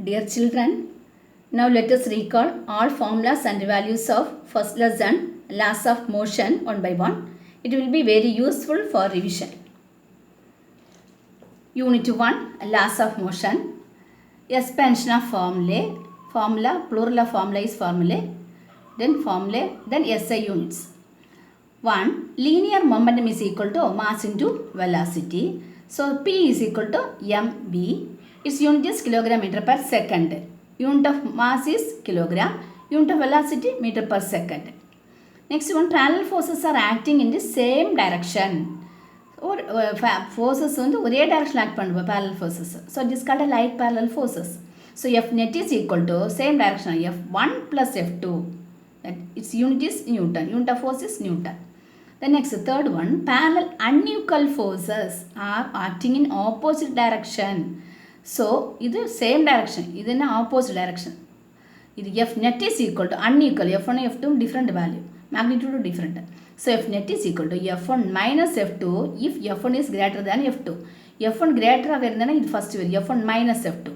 Dear children, now let us recall all formulas and values of first lesson, laws of motion one by one. It will be very useful for revision. Unit 1, laws of motion. Expansion of formulae. Formula, plural of formula is formulae. Then formulae, then SI units. 1. Linear momentum is equal to mass into velocity. So P is equal to mv. Its unit is kilogram meter per second. Unit of mass is kilogram. Unit of velocity meter per second. Next one, parallel forces are acting in the same direction. Or forces on the direction act parallel forces. So this is called a light parallel forces. So F net is equal to same direction F1 plus F2. That its unit is Newton. Unit of force is Newton. The next third one, parallel unequal forces are acting in opposite direction. So this same direction. This is opposite direction. This F net is equal to unequal. F1 and F2 different value. Magnitude different. So F net is equal to F1 minus F2 if F1 is greater than F2. F1 greater than first F1 minus F2.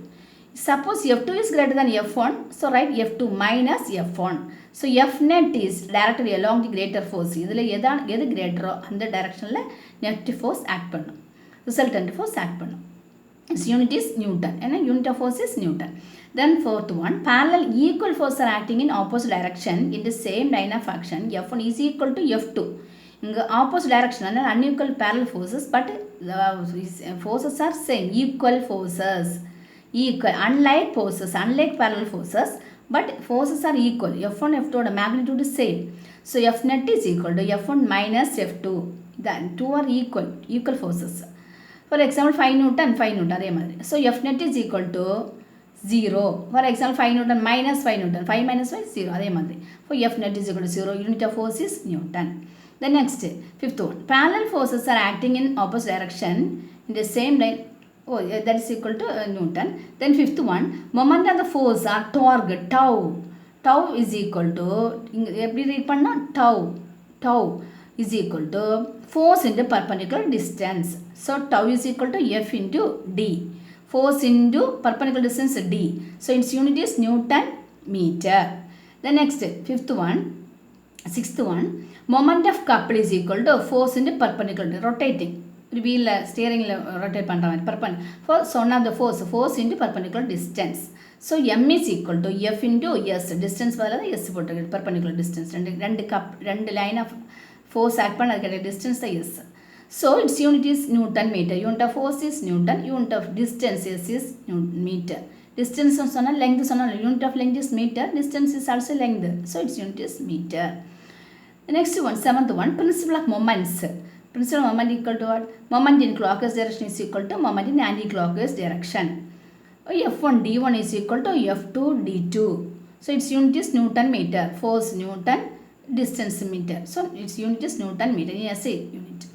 Suppose F2 is greater than F1, so write F2 minus F1. So F net is directly along the greater force. This is greater in the direction net force act pannum. Resultant force act pannum. Its unit is Newton and unit of force is Newton. Then fourth one, parallel equal forces are acting in opposite direction in the same line of action. F1 is equal to F2. In the opposite direction, unequal parallel forces, but the forces are same, equal forces. Equal, unlike parallel forces, but forces are equal. F1, F2 magnitude is same. So F net is equal to F1 minus F2. The two are equal forces. For example, 5 Newton. So F net is equal to 0. For example, 5 Newton minus 5 Newton. 5 minus 5 0. For F net is equal to 0. Unit of force is Newton. The next, fifth one. Parallel forces are acting in opposite direction in the same line. Oh, that is equal to Newton. Then fifth one, moment of the force are torque, tau. Tau is equal to, tau is equal to force into perpendicular distance. So tau is equal to F into D. Force into perpendicular distance D. So its unit is Newton meter. The next, sixth one, moment of couple is equal to force into perpendicular, rotating. Wheel steering rotate perpendicular. For one of the force into perpendicular distance. So M is equal to F into S. Distance S perpendicular distance. And line of force act distance S. So its unit is Newton meter. Unit of force is Newton. Unit of distance is meter. Distance is length. Unit of length is meter. Distance is also length. So its unit is meter. The next one, seventh one, principle of moments. Principle of moment equal to what? Moment in clockwise direction is equal to moment in anti-clockwise direction. F1 D1 is equal to F2 D2. So its unit is Newton meter. Force Newton, distance meter. So its unit is Newton meter in SI unit.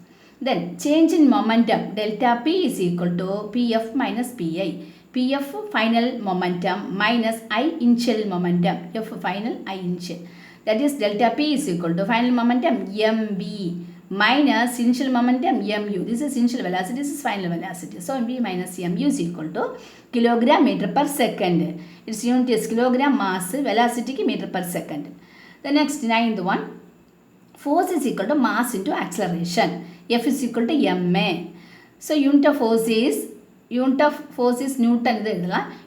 Then change in momentum. Delta P is equal to PF minus PI. PF final momentum minus I initial momentum. F final I initial. That is delta P is equal to final momentum MV minus initial momentum mu. This is initial velocity, this is final velocity. So v minus mu is equal to kilogram meter per second. Its unit is kilogram mass, velocity meter per second. The next ninth one, force is equal to mass into acceleration. F is equal to ma. So unit of force is Newton.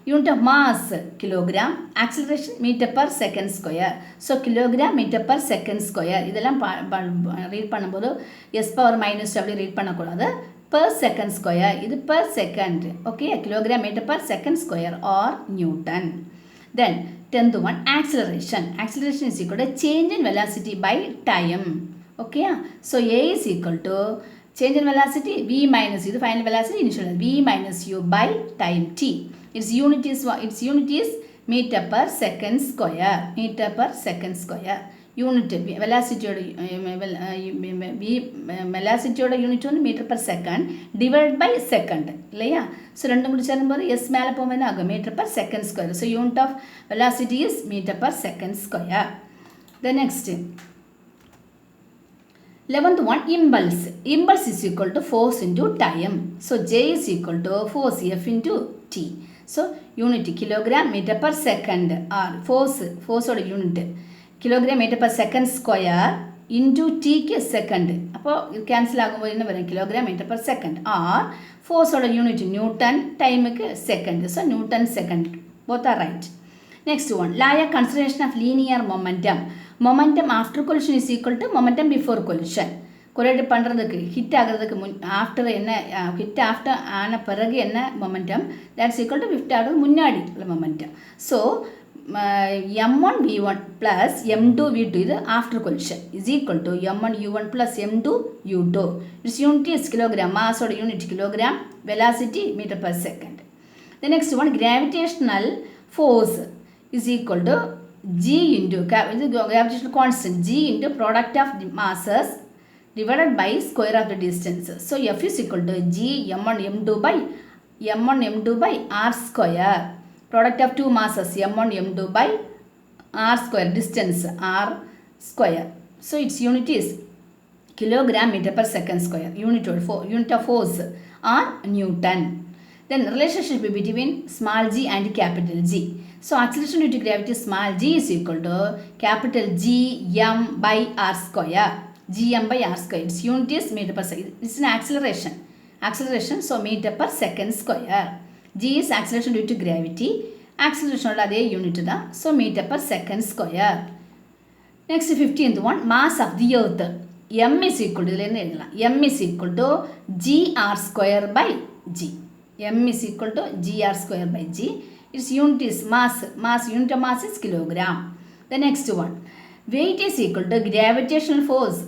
Unit of mass kilogram, acceleration meter per second square. So kilogram meter per second square. This read பண்ணும்போது s power minus w read பண்ணக்கூடாது. Per second square. இது per second. Okay, kilogram meter per second square or Newton. Then 10th one, acceleration. Acceleration is equal to change in velocity by time. Okay, so A is equal to change in velocity v minus u, the final velocity initial v minus u by time t. Its unit is meter per second square. Meter per second square. Unit velocity velocity unit meter per second divided by second. So s meter per second square. So unit of velocity is meter per second square. The next, 11th one, impulse. Impulse is equal to force into time. So J is equal to force F into T. So unit kilogram meter per second or force oda unit kilogram meter per second square into t க்கு second. அப்போ இது cancel ஆகும்போது என்ன வரும் kilogram meter per second or force oda unit newton time க்கு second. So newton second. Both are right. Next one, linear conservation of linear momentum. Momentum after collision is equal to momentum before collision. Collide பண்ணுறதுக்கு hit ஆகிறதுக்கு after என்ன hit after ஆன பிறகு என்ன momentum that's equal to hit ஆகிறது முன்னாடி உள்ள momentum. So m1 v1 plus m2 v2 இது after collision is equal to m1 u1 plus m2 u2. Its unit is kilogram, மாஸோட unit kilogram, velocity metre per second. The next one gravitational force is equal to g into இது gravitational constant g into product of masses divided by square of the distance. So F is equal to G m1 m2 by r square. Product of two masses m1 m2 by r square, distance r square. So its unit is kilogram meter per second square. Unit of force or Newton. Then relationship between small g and capital G. So acceleration due to gravity small g is equal to capital G m by r square. Gm by r square. Its unit is meter per second. It's an acceleration. So meter per second square. G is acceleration due to gravity. Acceleration oda adhe unit da. So meter per second square. Next 15th one, mass of the earth. M is equal to m is equal to gr square by g. M is equal to gr square by g. Its unit is mass. Unit of mass is kilogram. The next one, weight is equal to gravitational force.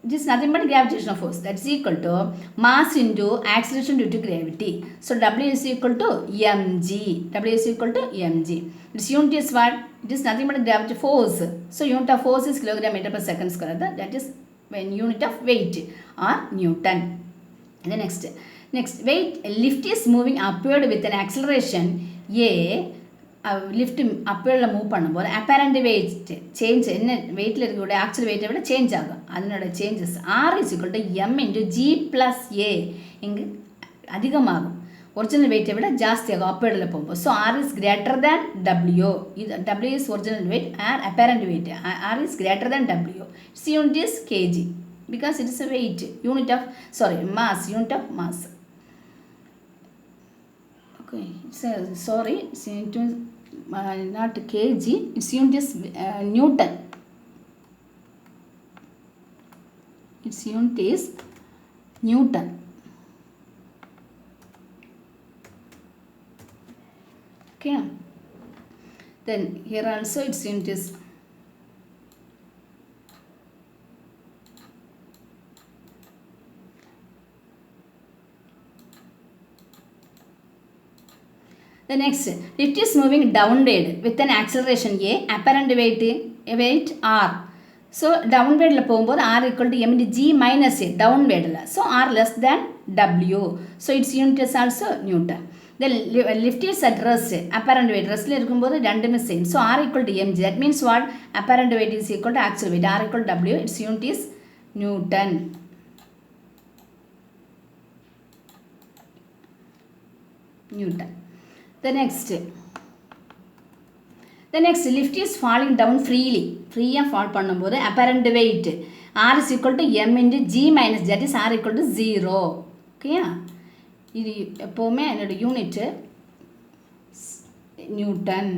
It is nothing but gravitational force. That is equal to mass into acceleration due to gravity. So W is equal to mg. W is equal to mg. Its unit is what? It is nothing but gravitational force. So unit of force is kilogram meter per second square. That is when unit of weight or Newton. And the next weight, lift is moving upward with an acceleration a. Lift அப்பேரில் move பண்ணும்போது apparent weight change என்ன வெயிட்டில் இருக்கக்கூடிய actual வெயிட்டை விட change ஆகும். அதனோட changes R is equal to M into G plus A இங்கு அதிகமாகும். ஒரிஜினல் வெயிட்டை விட ஜாஸ்தியாகும் அப்பேரில் போகும்போது. So R is greater than W. இது W is original weight, R apparent weight. R is greater than W. Its unit is KG because it is a weight. Mass, unit of mass. Okay, it's into not kg, its unit is Newton. Its unit is Newton. Okay, then here also its unit is the next, lift is moving downward with an acceleration a, apparent weight r. So downward la போகும்போது r equal to m into g minus a, downward la. So r less than w. So its unit is also Newton. The lift is at rest, apparent weight rest la இருக்கும்போது ரெண்டுமே same. So r equal to mg. That means what? Apparent weight is equal to actual weight. R equal to w. Its unit is Newton. The next lift is falling down freely. Free-ஆ fall பண்ணும்போது apparent weight r is equal to m into g minus, that is r equal to 0. ஓகேயா? இது எப்போவுமே என்னோட unit Newton.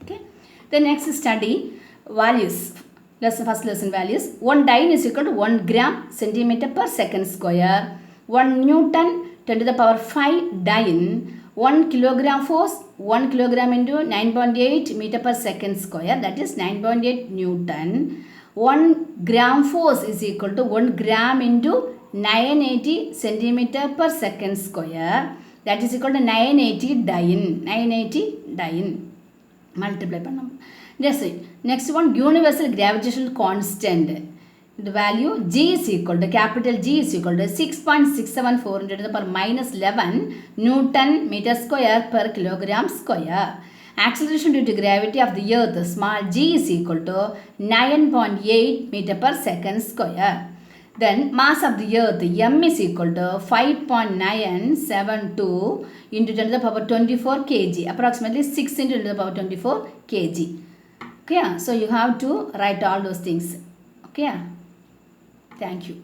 Okay. The next study values. First lesson values. 1 dyne is equal to 1 gram centimeter per second square. 1 Newton 10 to the power 5 dyne. 1 kilogram force, 1 kilogram into 9.8 meter per second square. That is 9.8 Newton. 1 gram force is equal to 1 gram into 980 centimeter per second square. That is equal to 980 dyne. 980 dyne. Multiply பண்ணலாம். Next one, universal gravitational constant. The value G is equal to, capital G is equal to 6.674 into the power minus 11 Newton meter square per kilogram square. Acceleration due to gravity of the earth small g is equal to 9.8 meter per second square. Then mass of the earth m is equal to 5.972 into 10 to the power 24 kg, approximately 6 into 10 to the power 24 kg. Okay, so you have to write all those things. Okay, thank you.